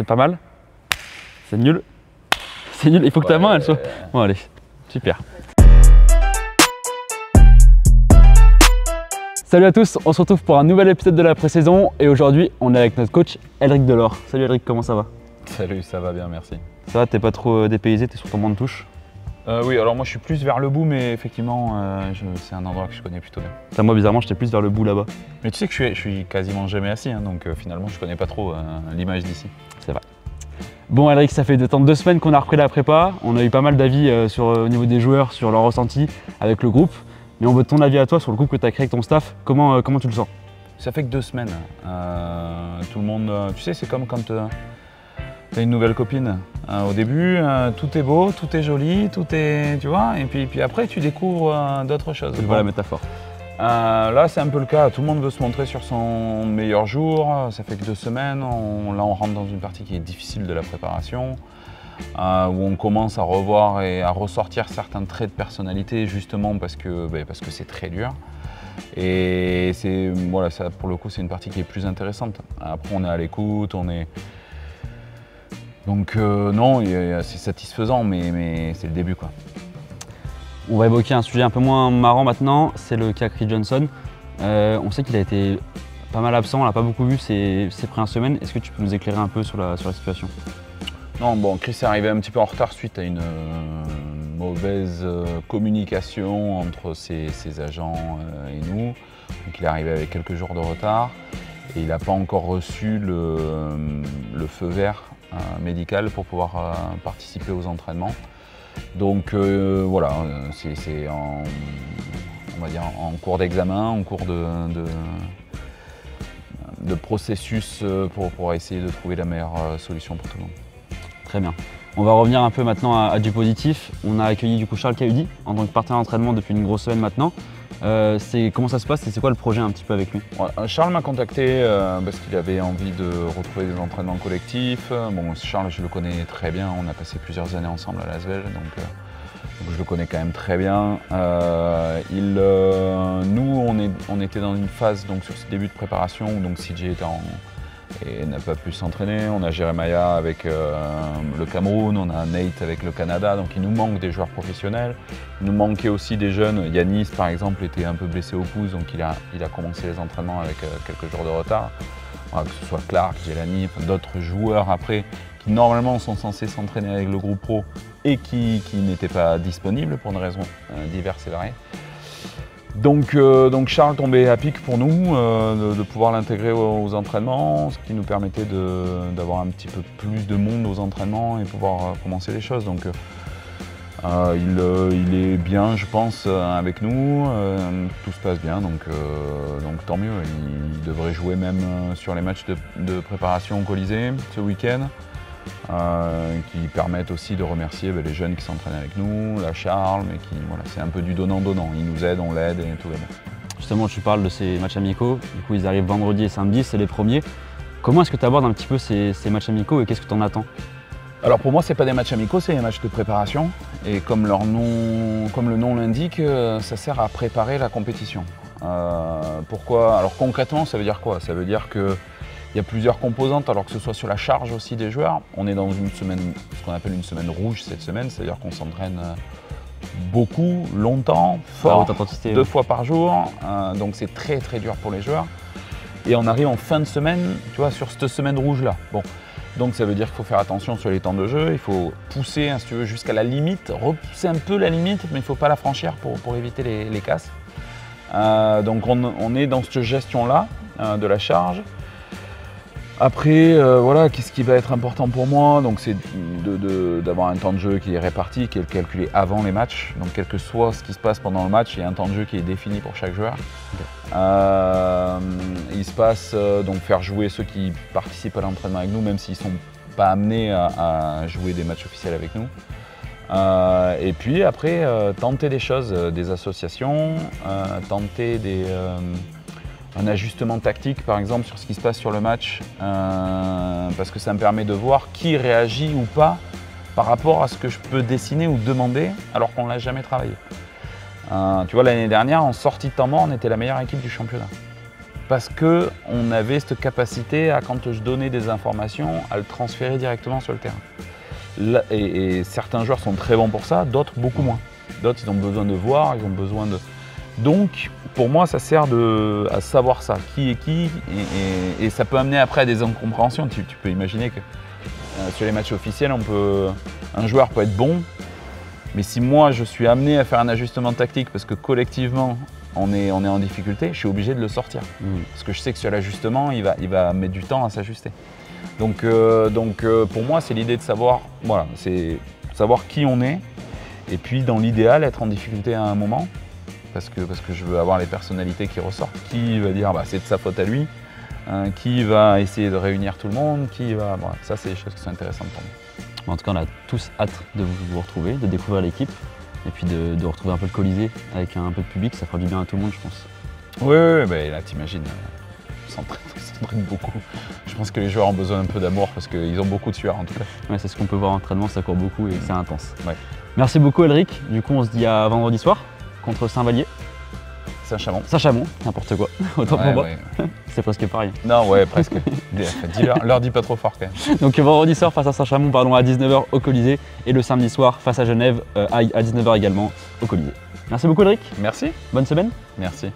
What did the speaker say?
c'est pas mal. C'est nul. C'est nul, il faut que ta main elle soit... Bon allez, super. Salut à tous, on se retrouve pour un nouvel épisode de la pré-saison et aujourd'hui on est avec notre coach Elric Delors. Salut Elric, comment ça va? Salut, ça va bien, merci. Ça va, t'es pas trop dépaysé, t'es sur ton banc de touche? Oui, alors moi je suis plus vers le bout, mais effectivement c'est un endroit que je connais plutôt bien. Putain, moi bizarrement j'étais plus vers le bout là-bas. Mais tu sais que je suis quasiment jamais assis, hein, donc finalement je connais pas trop l'image d'ici. C'est vrai. Bon Elric, ça fait 2 semaines qu'on a repris la prépa, on a eu pas mal d'avis au niveau des joueurs sur leur ressenti avec le groupe. Mais on veut ton avis à toi sur le groupe que tu as créé avec ton staff, comment tu le sens? Ça fait que 2 semaines. Tout le monde, tu sais, c'est comme quand tu as une nouvelle copine. Au début, tout est beau, tout est joli, tout est, tu vois, et puis après tu découvres d'autres choses. Je vois la métaphore. Là c'est un peu le cas, tout le monde veut se montrer sur son meilleur jour, ça fait que 2 semaines, là on rentre dans une partie qui est difficile de la préparation. Où on commence à revoir et à ressortir certains traits de personnalité justement parce que c'est très dur. Et voilà, ça, pour le coup c'est une partie qui est plus intéressante. Après on est à l'écoute, on est... Donc non, c'est satisfaisant mais c'est le début quoi. On va évoquer un sujet un peu moins marrant maintenant, c'est le cas Chris Johnson. On sait qu'il a été pas mal absent, on l'a pas beaucoup vu ces premières semaines. Est-ce que tu peux nous éclairer un peu sur la situation? Non, bon, Chris est arrivé un petit peu en retard suite à une mauvaise communication entre ses agents et nous. Donc il est arrivé avec quelques jours de retard et il n'a pas encore reçu le feu vert médical pour pouvoir participer aux entraînements. Donc voilà, c'est on va dire en cours d'examen, en cours de processus pour essayer de trouver la meilleure solution pour tout le monde. Très bien. On va revenir un peu maintenant à du positif. On a accueilli du coup Charles Cahudi en tant que partenaire d'entraînement depuis une grosse semaine maintenant. Comment ça se passe et c'est quoi le projet un petit peu avec lui? Ouais, Charles m'a contacté parce qu'il avait envie de retrouver des entraînements collectifs. Bon, Charles, je le connais très bien, on a passé plusieurs années ensemble à Lasvel, donc je le connais quand même très bien. Nous, on était dans une phase donc, sur ce début de préparation où donc, CJ était et n'a pas pu s'entraîner. On a Jeremiah avec le Cameroun, on a Nate avec le Canada, donc il nous manque des joueurs professionnels. Il nous manquait aussi des jeunes. Yanis par exemple était un peu blessé au pouce, donc il a commencé les entraînements avec quelques jours de retard. Voilà, que ce soit Clark, Jelani, d'autres joueurs après qui normalement sont censés s'entraîner avec le groupe pro et qui n'étaient pas disponibles pour des raisons diverses et variées. Donc Charles tombait à pic pour nous de pouvoir l'intégrer aux entraînements, ce qui nous permettait d'avoir un petit peu plus de monde aux entraînements et pouvoir commencer les choses. Donc il est bien, je pense, avec nous, tout se passe bien, donc tant mieux. Il devrait jouer même sur les matchs de préparation au Colisée ce week-end. Qui permettent aussi de remercier les jeunes qui s'entraînent avec nous, la Charles, mais qui voilà, c'est un peu du donnant-donnant. Ils nous aident, on l'aide et tout va bien. Justement, tu parles de ces matchs amicaux, du coup ils arrivent vendredi et samedi, c'est les premiers. Comment est-ce que tu abordes un petit peu ces matchs amicaux et qu'est-ce que tu en attends? Alors pour moi, c'est pas des matchs amicaux, c'est des matchs de préparation. Et comme le nom l'indique, ça sert à préparer la compétition. Pourquoi? Alors concrètement, ça veut dire quoi? Ça veut dire que il y a plusieurs composantes, alors que ce soit sur la charge aussi des joueurs. On est dans une semaine, ce qu'on appelle une semaine rouge cette semaine, c'est-à-dire qu'on s'entraîne beaucoup, longtemps, fort, 2 fois par jour. Donc c'est très très dur pour les joueurs. Et on arrive en fin de semaine, tu vois, sur cette semaine rouge-là. Bon, donc ça veut dire qu'il faut faire attention sur les temps de jeu, il faut pousser, hein, si tu veux, jusqu'à la limite, repousser un peu la limite, mais il ne faut pas la franchir pour éviter les casses. Donc on est dans cette gestion-là de la charge. Après, voilà, qu'est-ce qui va être important pour moi? Donc c'est d'avoir un temps de jeu qui est réparti, qui est calculé avant les matchs. Donc quel que soit ce qui se passe pendant le match, il y a un temps de jeu qui est défini pour chaque joueur. Il se passe donc faire jouer ceux qui participent à l'entraînement avec nous, même s'ils ne sont pas amenés à jouer des matchs officiels avec nous. Et puis après, tenter des choses, des associations, tenter un ajustement tactique par exemple sur ce qui se passe sur le match parce que ça me permet de voir qui réagit ou pas par rapport à ce que je peux dessiner ou demander alors qu'on ne l'a jamais travaillé. Tu vois, l'année dernière, en sortie de temps mort, on était la meilleure équipe du championnat. parce qu'on avait cette capacité à, quand je donnais des informations, à le transférer directement sur le terrain. Là, et certains joueurs sont très bons pour ça, d'autres beaucoup moins. D'autres, ils ont besoin de voir, ils ont besoin de... Donc, pour moi, ça sert à savoir ça, qui est qui, et ça peut amener après à des incompréhensions. Tu peux imaginer que sur les matchs officiels, un joueur peut être bon, mais si moi, je suis amené à faire un ajustement tactique parce que collectivement, on est en difficulté, je suis obligé de le sortir. Parce que je sais que sur l'ajustement, il va mettre du temps à s'ajuster. Donc, pour moi, c'est l'idée de savoir, voilà, c'est savoir qui on est, et puis dans l'idéal, être en difficulté à un moment, parce que je veux avoir les personnalités qui ressortent. Qui va dire bah, c'est de sa faute à lui, qui va essayer de réunir tout le monde, qui va... Voilà, ça, c'est des choses qui sont intéressantes pour moi. En tout cas, on a tous hâte de vous retrouver, de découvrir l'équipe, et puis de retrouver un peu le Colisée avec un peu de public, ça fera du bien à tout le monde, je pense. Oui, bah, là, t'imagines, on s'entraîne beaucoup. Je pense que les joueurs ont besoin un peu d'amour parce qu'ils ont beaucoup de sueur en tout cas. Ouais, c'est ce qu'on peut voir en entraînement, ça court beaucoup et c'est intense. Ouais. Merci beaucoup Elric, du coup on se dit à vendredi soir contre Saint-Vallier. Saint-Chamond. Saint-Chamond, n'importe quoi, autant pour moi. Ouais. C'est presque pareil. Non, ouais, presque. Leur dis pas trop fort quand même. Donc vendredi soir face à Saint-Chamond, pardon, à 19 h au Colisée, et le samedi soir face à Genève à 19 h également au Colisée. Merci beaucoup Elric. Merci. Bonne semaine. Merci.